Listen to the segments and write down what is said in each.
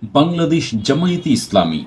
বাংলাদেশ জামায়াতে ইসলামী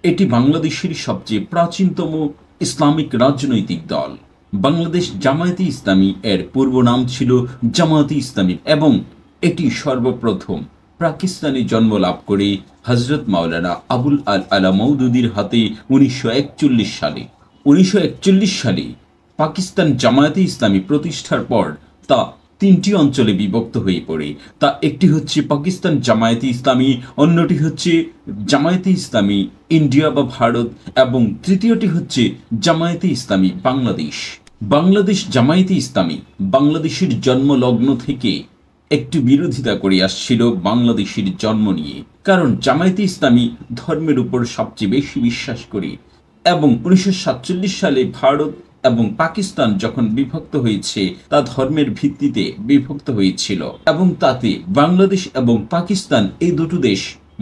এটি বাংলাদেশের সবচেয়ে প্রাচীনতম ইসলামিক রাজনৈতিক দল। বাংলাদেশ জামায়াতে ইসলামী এর পূর্ব নাম ছিল জামায়াতে ইসলামী এবং এটি সর্বপ্রথম পাকিস্তানে জন্ম লাভ করে হজরত মাওলানা আবুল আলা মওদুদির হাতে 1941 সালে। 1941 সালে পাকিস্তান জামায়াতে ইসলামী প্রতিষ্ঠার পর তা তিনটি অঞ্চলে বিভক্ত হয়ে পড়ে। তা একটি হচ্ছে পাকিস্তান জামায়াতে ইসলামী, অন্যটি হচ্ছে জামায়াতে ইসলামী ইন্ডিয়া বা ভারত এবং তৃতীয়টি হচ্ছে জামায়াতে ইসলামী বাংলাদেশ। বাংলাদেশ জামায়াতে ইসলামী বাংলাদেশের জন্মলগ্ন থেকে একটু বিরোধিতা করে আসছিল বাংলাদেশের জন্ম নিয়ে, কারণ জামায়াতে ইসলামী ধর্মের উপর সবচেয়ে বেশি বিশ্বাস করে এবং 1947 সালে ভারত এবং পাকিস্তান যখন বিভক্ত হয়েছে তা ধর্মের ভিত্তিতে বিভক্ত হয়েছিল এবং তাতে বাংলাদেশ এবং পাকিস্তান এই দুটো দেশ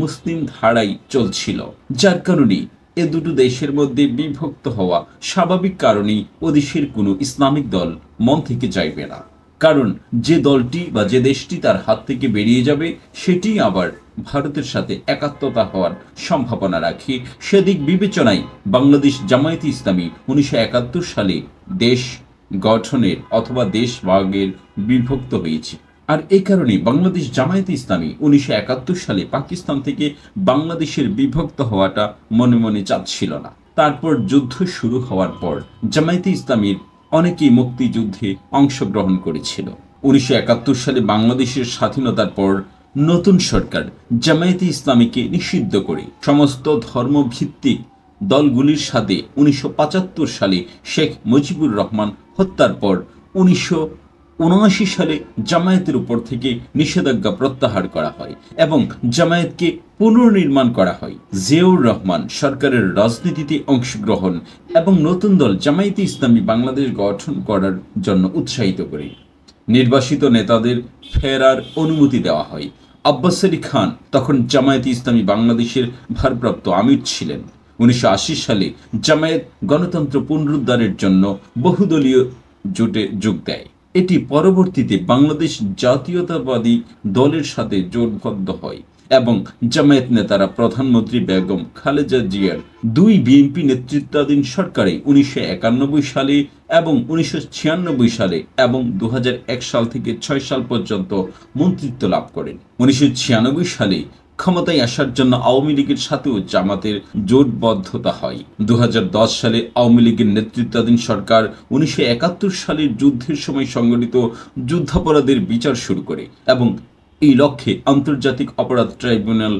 মুসলিম ধারায় চলছিল, যার কারণে এ দুটো দেশের মধ্যে বিভক্ত হওয়া স্বাভাবিক কারণেই ও দেশের কোনো ইসলামিক দল মন থেকে চাইবে না, কারণ যে দলটি বা যে দেশটি তার হাত থেকে বেরিয়ে যাবে সেটি আবার ভারতের সাথে একাত্মতা হওয়ার সম্ভাবনা রাখে। সেদিক বিবেচনায় বাংলাদেশ জামায়াতে ইসলামী 1971 সালে দেশ গঠনের অথবা দেশ ভাগের বিভক্ত হয়েছে। আর এই কারণে বাংলাদেশ জামায়াতে ইসলামী 1971 সালে পাকিস্তান থেকে বাংলাদেশের বিভক্ত হওয়াটা মনে মনে চাচ্ছিল না। তারপর যুদ্ধ শুরু হওয়ার পর জামায়াতে ইসলামীর অনেকেই মুক্তিযুদ্ধে অংশগ্রহণ করেছিল। 1971 সালে বাংলাদেশের স্বাধীনতার পর নতুন সরকার জামায়াতে ইসলামীকে নিষিদ্ধ করে সমস্ত ধর্মভিত্তিক দলগুলির সাথে 1975 সালে শেখ মুজিবুর রহমান হত্যার পর 1979 সালে জামায়াতের উপর থেকে নিষেধাজ্ঞা প্রত্যাহার করা হয় এবং জামায়াতকে পুনর্নির্মাণ করা হয়। জিয়াউর রহমান সরকারের রাজনীতিতে অংশগ্রহণ এবং নতুন দল জামায়াতে ইসলামী বাংলাদেশ গঠন করার জন্য উৎসাহিত করে নির্বাসিত নেতাদের ফেরার অনুমতি দেওয়া হয়। আব্বাস আলী খান তখন জামায়াতে ইসলামী বাংলাদেশের ভারপ্রাপ্ত আমির ছিলেন। 1980 সালে জামায়াত গণতন্ত্র পুনরুদ্ধারের জন্য বহুদলীয় জোটে যোগ দেয়। এটি পরবর্তীতে বাংলাদেশ জাতীয়তাবাদী দলের সাথে জোটবদ্ধ হয় এবং জামায়াত নেতারা প্রধানমন্ত্রী বেগম খালেদা জিয়ার দুই বিএনপি নেতৃত্বাধীন সরকারে 1991 সালে এবং 1996 সালে এবং 2001 সাল থেকে 6 সাল পর্যন্ত মন্ত্রিত্ব লাভ করেন। 1996 সালে ক্ষমতায় আসার জন্য আওয়ামী লীগের সাথেও জামাতের জোটবদ্ধতা হয়। 2010 সালে আওয়ামী লীগের নেতৃত্বাধীন সরকার 1971 সালের যুদ্ধের সময় সংগঠিত যুদ্ধাপরাধের বিচার শুরু করে এবং এই লক্ষ্যে আন্তর্জাতিক অপরাধ ট্রাইব্যুনাল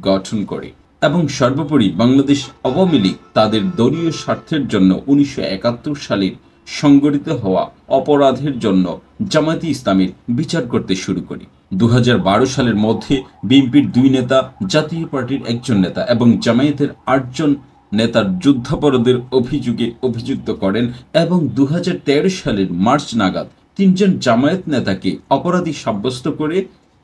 গঠন করে এবং সর্বোপরি বাংলাদেশ আওয়ামী লীগ তাদের দলীয় স্বার্থের জন্য 1971 সালের সংগঠিত হওয়া অপরাধের জন্য জামায়াতে ইসলামীর বিচার করতে শুরু করে। 2012 সালের মধ্যে বিএনপির 2 নেতা, জাতীয় পার্টির 1 জন নেতা এবং জামায়াতের 8 জন নেতার যুদ্ধাপরাধের অভিযোগে অভিযুক্ত করেন এবং 2013 সালের মার্চ নাগাদ 3 জন জামায়াত নেতাকে অপরাধী সাব্যস্ত করে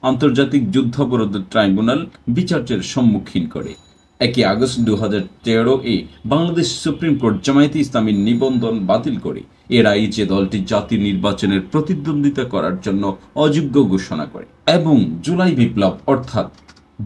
আন্তর্জাতিক যুদ্ধাপরাধ ট্রাইব্যুনাল বিচারের সম্মুখীন করে। 1 আগস্ট 2013 বাংলাদেশ সুপ্রিম কোর্ট জামায়াতে ইসলামীর নিবন্ধন বাতিল করে এর আগে যে দলটি জাতীয় নির্বাচনের প্রতিদ্বন্দ্বিতা করার জন্য অযোগ্য ঘোষণা করে এবং জুলাই বিপ্লব অর্থাৎ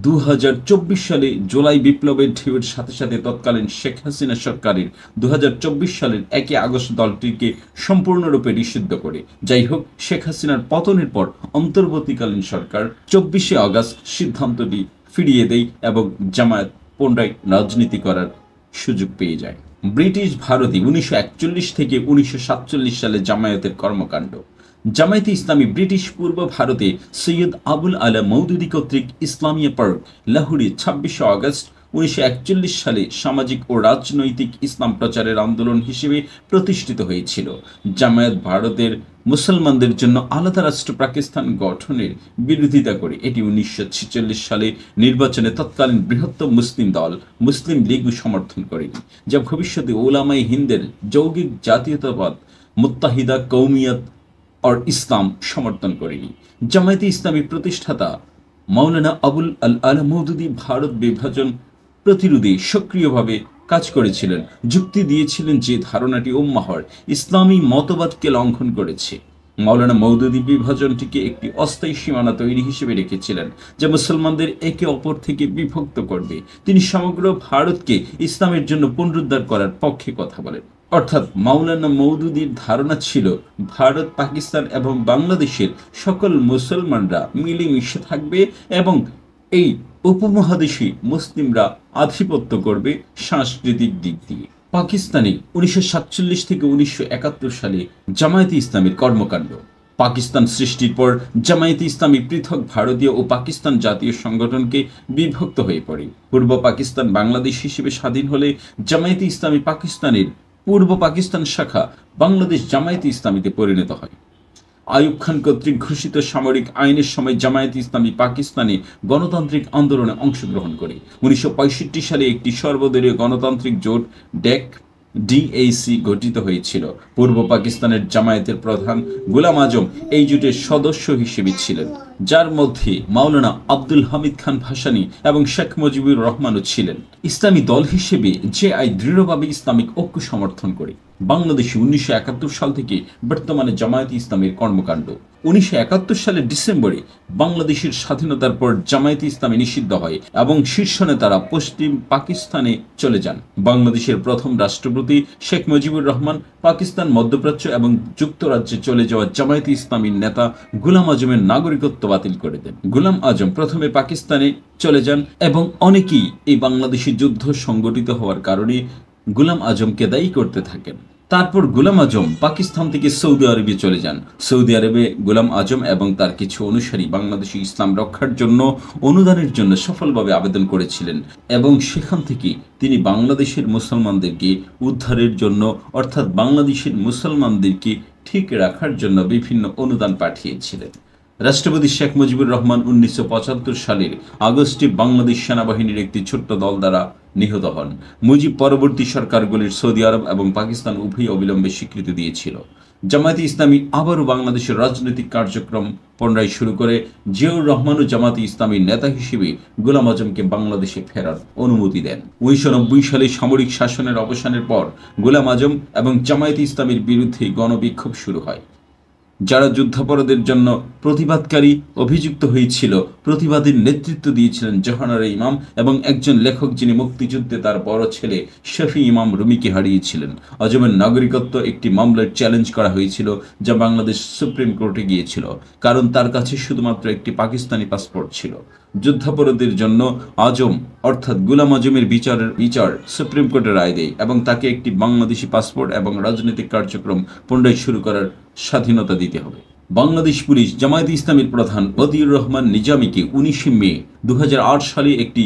2024 সালে জুলাই বিপ্লবের ঢেউয়ের সাথে সাথে তৎকালীন শেখ হাসিনা সরকারের 2024 সালের 1 আগস্ট দলটিকে সম্পূর্ণরূপে নিষিদ্ধ করে। যাই হোক, শেখ হাসিনার পতনের পর অন্তর্বর্তীকালীন সরকার 24 আগস্ট সিদ্ধান্তটি ফিরিয়ে দেয় এবং জামায়াত পুনরায় রাজনীতি করার সুযোগ পেয়ে যায়। ব্রিটিশ ভারতে 1941 থেকে 1947 সালে জামায়াতের কর্মকাণ্ড। জামায়াতে ইসলামী ব্রিটিশ পূর্ব ভারতে সৈয়দ আবুল আলা মওদুদি কর্তৃক ইসলামিয়া পার্ক লাহোরে 26 আগস্ট 1941 সালে সামাজিক ও রাজনৈতিক ইসলাম প্রচারের আন্দোলন হিসেবে প্রতিষ্ঠিত হয়েছিল। জামায়াত ভারতের মুসলমানদের জন্য আলাদা রাষ্ট্র পাকিস্তান গঠনের বিরোধিতা করে এটি 1946 সালে নির্বাচনে তৎকালীন বৃহত্তম মুসলিম দল মুসলিম লীগও সমর্থন করেনি, যা ভবিষ্যতে উলামায়ে হিন্দের যৌগিক জাতীয়তাবাদ মুত্তাহিদা কওমিয়ত और ইসলাম সমর্থন করেনি। জামায়াতে ইসলামী প্রতিষ্ঠাতা মাওলানা আবুল আলা মওদুদি ভারত বিভাজন প্রতিরোধে সক্রিয়ভাবে কাজ করেছিলেন। যুক্তি দিয়েছিলেন যে ধারণাটি উম্মাহর ইসলামী মতবাদকে লঙ্ঘন করেছে। মাওলানা মওদুদী বিভাজনটিকে একটি অস্থায়ী সীমানা তৈরি হিসেবে রেখেছিলেন, যা মুসলমানদের একে অপর থেকে বিভক্ত করবে। তিনি সমগ্র ভারতকে ইসলামের জন্য পুনরুদ্ধার করার পক্ষে কথা বলেন। অর্থাৎ মাওলানা মওদুদীর ধারণা ছিল ভারত, পাকিস্তান এবং বাংলাদেশের সকল মুসলমানরা মিলেমিশে থাকবে এবং এই উপমহাদেশে মুসলিমরা আধিপত্য করবে সাংস্কৃতিক দিক দিয়ে। পাকিস্তানে 1947 থেকে 1971 সালে জামায়াতে ইসলামীর কর্মকাণ্ড। পাকিস্তান সৃষ্টির পর জামায়াতে ইসলামী পৃথক ভারতীয় ও পাকিস্তান জাতীয় সংগঠনকে বিভক্ত হয়ে পড়ে। পূর্ব পাকিস্তান বাংলাদেশ হিসেবে স্বাধীন হলে জামায়াতে ইসলামী পাকিস্তানের পূর্ব পাকিস্তান শাখা বাংলাদেশ জামায়াতে ইসলামীতে পরিণত হয়। আইয়ুব খান কর্তৃক ঘোষিত সামরিক আইনের সময় জামায়াতে ইসলামী পাকিস্তানে গণতান্ত্রিক আন্দোলনে অংশগ্রহণ করে। 1965 সালে একটি সর্বদলীয় গণতান্ত্রিক জোট ডিএসি গঠিত হয়েছিল। পূর্ব পাকিস্তানের জামায়াতের প্রধান গোলাম আজম এই জোটের সদস্য হিসেবে ছিলেন, যার মধ্যে মাওলানা আব্দুল হামিদ খান ভাসানী এবং শেখ মুজিবুর রহমানও ছিলেন। ইসলামী দল হিসেবে জেআই দৃঢ়ভাবে ইসলামিক ঐক্য সমর্থন করে। বাংলাদেশে 1971 সাল থেকে বর্তমানে জামায়াতে ইসলামীর কর্মকাণ্ড। 1971 সালের ডিসেম্বরে বাংলাদেশের স্বাধীনতার পর জামায়াতে ইসলামী নিষিদ্ধ হয় এবং শীর্ষ নেতারা পশ্চিম পাকিস্তানে চলে যান। বাংলাদেশের প্রথম রাষ্ট্রপতি শেখ মুজিবুর রহমান পাকিস্তান, মধ্যপ্রাচ্য এবং যুক্তরাজ্যে চলে যাওয়া জামায়াতে ইসলামীর নেতা গোলাম আজমের নাগরিকত্ব বাতিল করে দেন। গোলাম আজম প্রথমে পাকিস্তানে চলে যান এবং অনেকেই এই বাংলাদেশি যুদ্ধ সংগঠিত হওয়ার কারণে গোলাম আজমকে দায়ী করতে থাকেন। তারপর গোলাম আজম পাকিস্তান থেকে সৌদি আরবে চলে যান। সৌদি আরবে গোলাম আজম এবং তার কিছু অনুসারী বাংলাদেশে ইসলাম রক্ষার জন্য অনুদানের জন্য সফলভাবে আবেদন করেছিলেন এবং সেখান থেকে তিনি বাংলাদেশের মুসলমানদেরকে উদ্ধারের জন্য, অর্থাৎ বাংলাদেশের মুসলমানদেরকে ঠিক রাখার জন্য বিভিন্ন অনুদান পাঠিয়েছিলেন। রাষ্ট্রপতি শেখ মুজিবুর রহমান 1975 সালের আগস্টে বাংলাদেশ সেনাবাহিনীর একটি ছোট্ট দল দ্বারা নিহত হন। মুজিব পরবর্তী সরকারগুলির সৌদি আরব এবং পাকিস্তান উভয়ই অবিলম্বে স্বীকৃতি দিয়েছিল। জামায়াতে ইসলামী আবারও বাংলাদেশের রাজনৈতিক কার্যক্রম পুনরায় শুরু করে। জিয়াউর রহমানও জামায়াতে ইসলামীর নেতা হিসেবে গোলাম আজমকে বাংলাদেশে ফেরার অনুমতি দেন। 1990 সালে সামরিক শাসনের অবসানের পর গোলাম আজম এবং জামায়াতে ইসলামীর বিরুদ্ধে গণবিক্ষোভ শুরু হয়। যারা যুদ্ধাপরাধের জন্য প্রতিবাদকারী অভিযুক্ত হয়েছিল, প্রতিবাদের নেতৃত্ব দিয়েছিলেন জাহানারা ইমাম এবং একজন লেখক যিনি মুক্তিযুদ্ধে তার বড় ছেলে শফি ইমাম রুমিকে হারিয়েছিলেন। আজমের নাগরিকত্ব একটি মামলায় চ্যালেঞ্জ করা হয়েছিল, যা বাংলাদেশ সুপ্রিম কোর্টে গিয়েছিল, কারণ তার কাছে শুধুমাত্র একটি পাকিস্তানি পাসপোর্ট ছিল। যুদ্ধাপরাধের জন্য আজম অর্থাৎ গোলাম আজমের বিচার সুপ্রিম কোর্টের রায় দেয় এবং তাকে একটি বাংলাদেশি পাসপোর্ট এবং রাজনৈতিক কার্যক্রম পুনরায় শুরু করার স্বাধীনতা দিতে হবে। বাংলাদেশ পুলিশ জামায়াতে ইসলামীর প্রধান বদিউর রহমান নিজামীকে 19 মে 2008 সালে একটি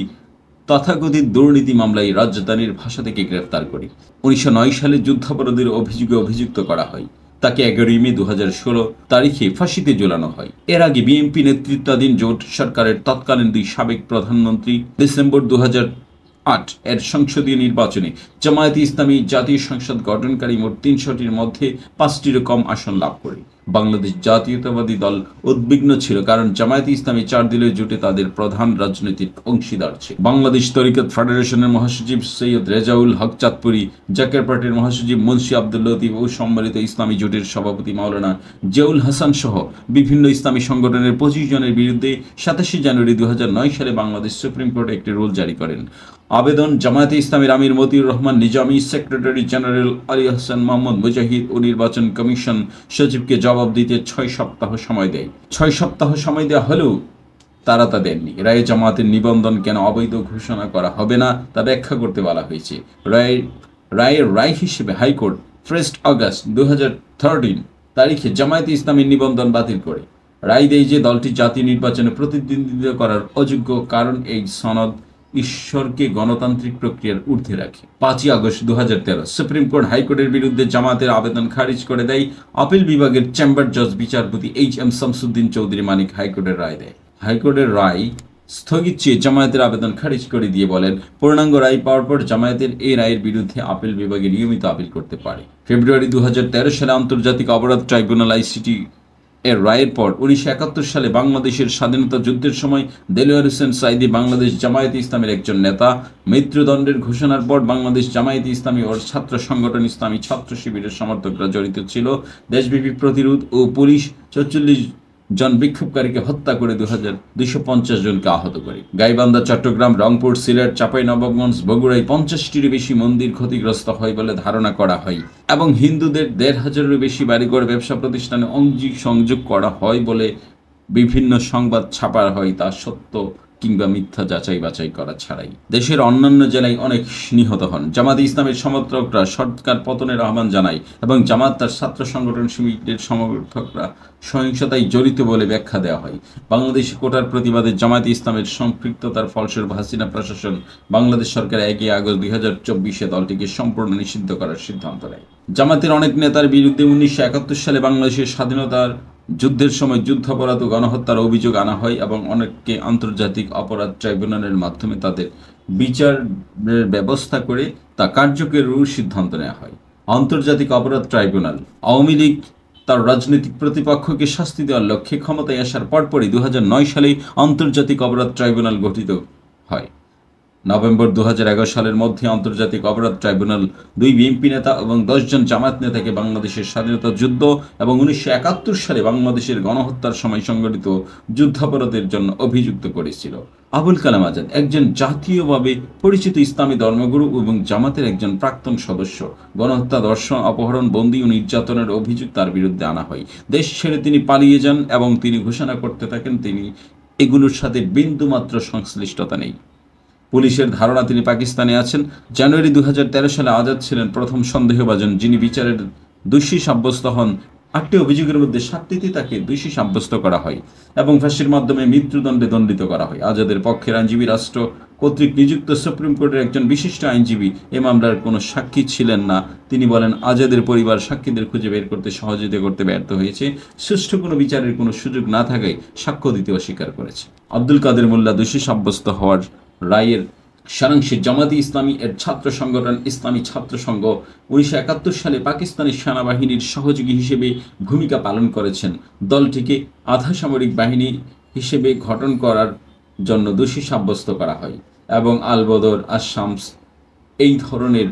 তথাকথিত দুর্নীতি মামলায় রাজধানীর ভাষা থেকে গ্রেফতার করে 1909 সালে যুদ্ধাপরাধের অভিযোগে অভিযুক্ত করা হয়। তাকে 11 মে 2016 তারিখে ফাঁসিতে ঝোলানো হয়। এর আগে বিএনপি নেতৃত্বাধীন জোট সরকারের তৎকালীন দুই সাবেক প্রধানমন্ত্রী ডিসেম্বর 2008 এর সংসদীয় নির্বাচনে জামায়াতে ইসলামী জাতীয় সংসদ গঠনকারী মোট 300টির মধ্যে 5টিরও কম আসন লাভ করে। বাংলাদেশ জাতীয়তাবাদী দল উদ্বিগ্ন ছিল, কারণ জামায়াতে ইসলামী 4 দলীয় জোটে তাদের প্রধান রাজনৈতিক অংশীদার ছিল। বাংলাদেশ তরিকত ফেডারেশনের মহাসচিব সৈয়দ রেজাউল হক চাঁদপুরি, জাকের পার্টির মহাসচিব মুন্সি আব্দুল লতিফ ও সম্মিলিত ইসলামী জোটের সভাপতি মাওলানা জিয়াউল হাসান সহ বিভিন্ন ইসলামী সংগঠনের 25 জনের বিরুদ্ধে 27 জানুয়ারি 2009 সালে বাংলাদেশ সুপ্রিম কোর্টে একটি রুল জারি করেন। আবেদন জামায়াতে ইসলামীর আমির মতিউর রহমান নিজামী, সেক্রেটারি জেনারেল আলী হাসান মোহাম্মদ মুজাহিদ ও নির্বাচন কমিশন সচিবকে জবাব দিতে 6 সপ্তাহ সময় দেয়। 6 সপ্তাহ সময় দেওয়া হলেও তারা তা দেননি। রায়ে জামায়াতের নিবন্ধন কেন অবৈধ ঘোষণা করা হবে না তা ব্যাখ্যা করতে বলা হয়েছে। রায়ের রায় হিসেবে হাইকোর্ট 1 আগস্ট 2013 তারিখে জামায়াতে ইসলামীর নিবন্ধন বাতিল করে রায় দেয় যে দলটি জাতীয় নির্বাচনে প্রতিদ্বন্দ্বিতা করার অযোগ্য, কারণ এই সনদ ঈশ্বরকে গণতান্ত্রিক প্রক্রিয়ার ঊর্ধ্বে রাখে। 5 আগস্ট 2013 সুপ্রিম কোর্ট হাইকোর্টের বিরুদ্ধে জামায়াতের আবেদন খারিজ করে দেয়। আপিল বিভাগের চেম্বার জজ বিচারপতি HM শামসুদ্দিন চৌধুরী মানিক হাইকোর্টের রায় দেয়। হাইকোর্টের রায় স্থগিত চেয়ে জামায়াতের আবেদন খারিজ করে দিয়ে বলেন, পূর্ণাঙ্গ রায় পাওয়ার পর জামায়াতের এই রায়ের বিরুদ্ধে আপিল বিভাগে নিয়মিত আপিল করতে পারে। ফেব্রুয়ারি 2013 সালে আন্তর্জাতিক অপরাধ ট্রাইব্যুনাল ICT এর রায়ের পর 1971 সালে বাংলাদেশের স্বাধীনতা যুদ্ধের সময় দেলোয়ার হোসেন সাঈদী বাংলাদেশ জামায়াতে ইসলামীর একজন নেতা। মৃত্যুদণ্ডের ঘোষণার পর বাংলাদেশ জামায়াতে ইসলামী ও ছাত্র সংগঠন ইসলামী ছাত্র শিবিরের সমর্থকরা জড়িত ছিল। দেশব্যাপী প্রতিরোধ ও পুলিশ 44 জন বিক্ষোভকারীকে হত্যা করে 250 জনকে আহত করে। গাইবান্ধা, চট্টগ্রাম, রংপুর, সিলেট, চাঁপাইনবাবগঞ্জ, বগুড়ায় 50টিরও বেশি মন্দির ক্ষতিগ্রস্ত হয় বলে ধারণা করা হয় এবং হিন্দুদের 1,500-এরও বেশি বাড়িঘর, ব্যবসা প্রতিষ্ঠানে সংযোগ করা হয় বলে বিভিন্ন সংবাদ ছাপা হয়, তা সত্য কিংবা মিথ্যা যাচাই বাছাই করা ছাড়াই। দেশের অন্যান্য জেলায় অনেক নিহত হন। জামাতে ইসলামের সমর্থকরা সরকার পতনের আহ্বান জানায় এবং জামাত তার ছাত্র সংগঠন শিবিরের সমর্থকরা সহিংসতায় জড়িত বলে ব্যাখ্যা দেওয়া হয়। বাংলাদেশে কোটার প্রতিবাদে জামাতে ইসলামের সম্পৃক্ততার ফলস্বরূপ হাসিনা প্রশাসন বাংলাদেশ সরকার 1 আগস্ট 2024 দলটিকে সম্পূর্ণ নিষিদ্ধ করার সিদ্ধান্ত নেয়। জামাতের অনেক নেতার বিরুদ্ধে 1971 সালে বাংলাদেশের স্বাধীনতার যুদ্ধের সময় যুদ্ধাপরাধ ও গণহত্যার অভিযোগ আনা হয় এবং অনেককে আন্তর্জাতিক অপরাধ ট্রাইব্যুনালের মাধ্যমে তাদের বিচারের ব্যবস্থা করে তা কার্যকরের সিদ্ধান্ত নেওয়া হয়। আন্তর্জাতিক অপরাধ ট্রাইব্যুনাল আওয়ামী লীগ তার রাজনৈতিক প্রতিপক্ষকে শাস্তি দেওয়ার লক্ষ্যে ক্ষমতায় আসার পরপরই 2009 সালে আন্তর্জাতিক অপরাধ ট্রাইব্যুনাল গঠিত হয়। নভেম্বর 2011 সালের মধ্যে আন্তর্জাতিক অপরাধ ট্রাইব্যুনাল 2 বিএনপি নেতা এবং 10 জন জামায়াত নেতাকে বাংলাদেশের স্বাধীনতা যুদ্ধ এবং 1971 সালে বাংলাদেশের গণহত্যার সময় সংঘটিত যুদ্ধাপরাধের জন্য অভিযুক্ত করেছিল। আবুল কালাম আজাদ একজন জাতীয়ভাবে পরিচিত ইসলামী ধর্মগুরু এবং জামাতের একজন প্রাক্তন সদস্য। গণহত্যা, ধর্ষণ, অপহরণ, বন্দী ও নির্যাতনের অভিযোগ তার বিরুদ্ধে আনা হয়। দেশ ছেড়ে তিনি পালিয়ে যান এবং তিনি ঘোষণা করতে থাকেন তিনি এগুলোর সাথে বিন্দুমাত্র সংশ্লিষ্টতা নেই। পুলিশের ধারণা তিনি পাকিস্তানে আছেন। জানুয়ারি 2013 সালে আজাদ ছিলেন প্রথম সন্দেহভাজন যিনি বিচারের দোষী সাব্যস্ত হন। 8টি অভিযোগের মধ্যে 7টিতে তাকে দোষী সাব্যস্ত করা হয় এবং ফাঁসির মাধ্যমে মৃত্যুদণ্ডে দণ্ডিত করা হয়। আজাদের পক্ষের আইনজীবী রাষ্ট্র কর্তৃক নিযুক্ত সুপ্রিম কোর্টের একজন বিশিষ্ট আইনজীবী এ মামলার কোনো সাক্ষী ছিলেন না। তিনি বলেন, আজাদের পরিবার সাক্ষীদের খুঁজে বের করতে সহযোগিতা করতে ব্যর্থ হয়েছে। সুষ্ঠু কোনো বিচারের কোনো সুযোগ না থাকায় সাক্ষ্য দিতে অস্বীকার করেছে। আব্দুল কাদের মোল্লা দোষী সাব্যস্ত হওয়ার রায়ের সারাংশে জামাতে ইসলামী এর ছাত্র সংগঠন ইসলামী ছাত্র সংঘ 1971 সালে পাকিস্তানি সেনাবাহিনীর সহযোগী হিসেবে ভূমিকা পালন করেছেন। দলটিকে আধা সামরিক বাহিনী হিসেবে গঠন করার জন্য দোষী সাব্যস্ত করা হয় এবং আল বদর, আশ-শামস এই ধরনের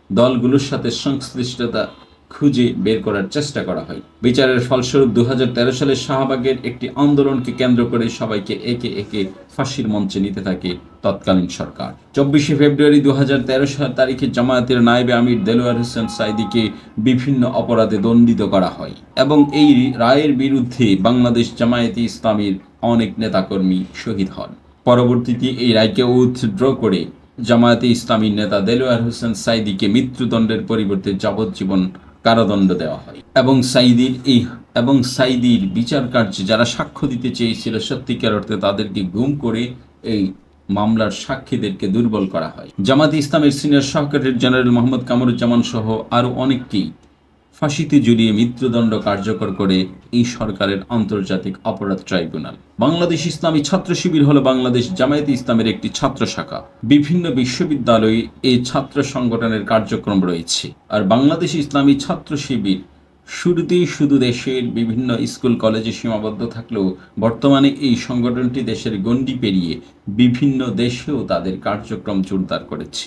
দলগুলোর সাথে সংশ্লিষ্টতা খুঁজে বের করার চেষ্টা করা হয়। বিচারের ফলস্বরূপ 2013 সালে শাহবাগের একটি আন্দোলনকে কেন্দ্র করে সবাইকে একে একে ফাঁসির মঞ্চে নিতে থাকে তৎকালীন সরকার। 24 ফেব্রুয়ারি 2013 তারিখে জামায়াতের নায়েবে আমির দেলোয়ার হোসেন সাঈদীকে বিভিন্ন অপরাধে দণ্ডিত করা হয় এবং এই রায়ের বিরুদ্ধে বাংলাদেশ জামায়াতে ইসলামীর অনেক নেতাকর্মী শহীদ হন। পরবর্তীতে এই রায়কে উইথড্র করে জামায়াতে ইসলামীর নেতা দেলোয়ার হোসেন সাঈদীকে মৃত্যুদণ্ডের পরিবর্তে যাবজ্জীবন কারাদণ্ড দেওয়া হয় এবং সাঈদীর বিচার কার্যে যারা সাক্ষ্য দিতে চেয়েছিল সত্যিকার অর্থে তাদেরকে গুম করে এই মামলার সাক্ষীদেরকে দুর্বল করা হয়। জামাতে ইসলামের senior secretary general Mohammad Kamruzzaman সহ আরও অনেককেই ফাঁসিতে ঝুলিয়ে মৃত্যুদণ্ড কার্যকর করে এই সরকারের আন্তর্জাতিক অপরাধ ট্রাইব্যুনাল। বাংলাদেশ ইসলামী ছাত্র শিবির হলো বাংলাদেশ জামায়াতে ইসলামের একটি ছাত্র শাখা। বিভিন্ন বিশ্ববিদ্যালয়ে এই ছাত্র সংগঠনের কার্যক্রম রয়েছে। আর বাংলাদেশ ইসলামী ছাত্র শিবির শুরুতেই শুধু দেশের বিভিন্ন স্কুল কলেজে সীমাবদ্ধ থাকলেও বর্তমানে এই সংগঠনটি দেশের গণ্ডি পেরিয়ে বিভিন্ন দেশেও তাদের কার্যক্রম জোরদার করেছে।